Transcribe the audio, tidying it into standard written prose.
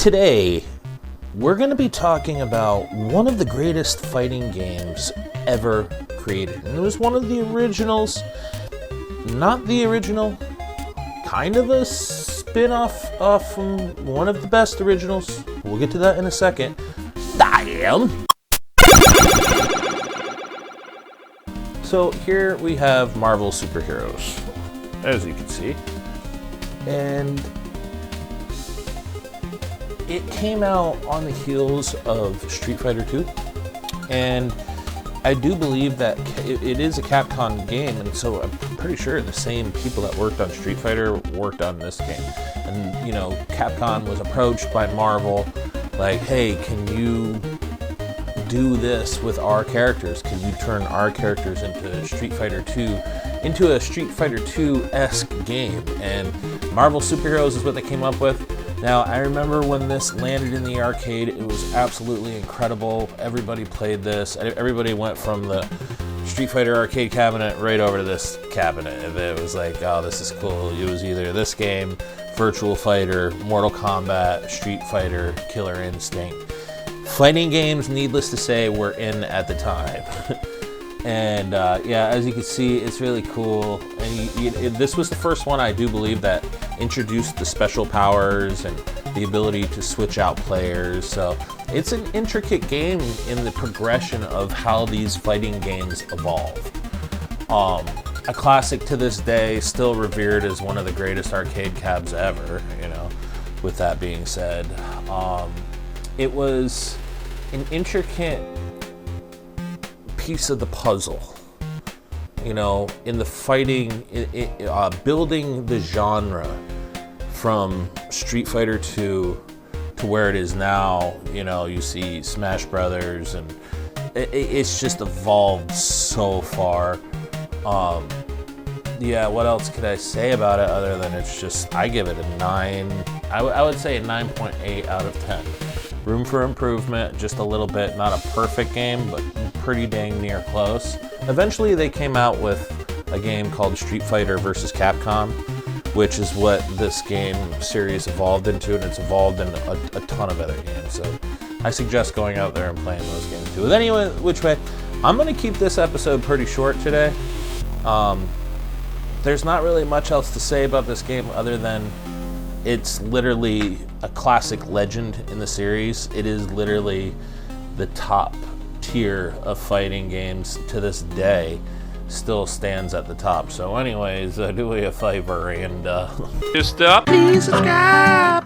Today, we're going to be talking about one of the greatest fighting games ever created. And it was one of the originals, not the original, kind of a spin-off from one of the best originals. We'll get to that in a second. Damn! So here we have Marvel superheroes, as you can see. And it came out on the heels of Street Fighter 2, and I do believe that it is a Capcom game, and so I'm pretty sure the same people that worked on Street Fighter worked on this game. And you know, Capcom was approached by Marvel, like, hey, can you do this with our characters? Can you turn our characters into Street Fighter 2, into a Street Fighter 2-esque game? And Marvel Superheroes is what they came up with. Now, I remember when this landed in the arcade, it was absolutely incredible. Everybody played this. Everybody went from the Street Fighter arcade cabinet right over to this cabinet. And it was like, oh, this is cool. It was either this game, Virtual Fighter, Mortal Kombat, Street Fighter, Killer Instinct. Fighting games, needless to say, were in at the time. And yeah, as you can see, it's really cool. And this was the first one, I do believe, that introduced the special powers and the ability to switch out players. So it's an intricate game in the progression of how these fighting games evolve. A classic to this day, still revered as one of the greatest arcade cabs ever, you know, with that being said. It was an intricate piece of the puzzle, you know, in the fighting, building the genre from Street Fighter 2 to where it is now. You know, you see Smash Brothers, and it's just evolved so far. Yeah, what else could I say about it other than it's just, I give it a 9. I would say a 9.8 out of 10. Room for improvement, just a little bit. Not a perfect game, but pretty dang near close. Eventually they came out with a game called Street Fighter vs. Capcom, which is what this game series evolved into, and it's evolved in a ton of other games. So I suggest going out there and playing those games too. But anyway, which way, I'm gonna keep this episode pretty short today. There's not really much else to say about this game other than it's literally a classic legend in the series. It is literally the top tier of fighting games to this day. Still stands at the top. So anyways, do me a favor and Just stop. Please subscribe.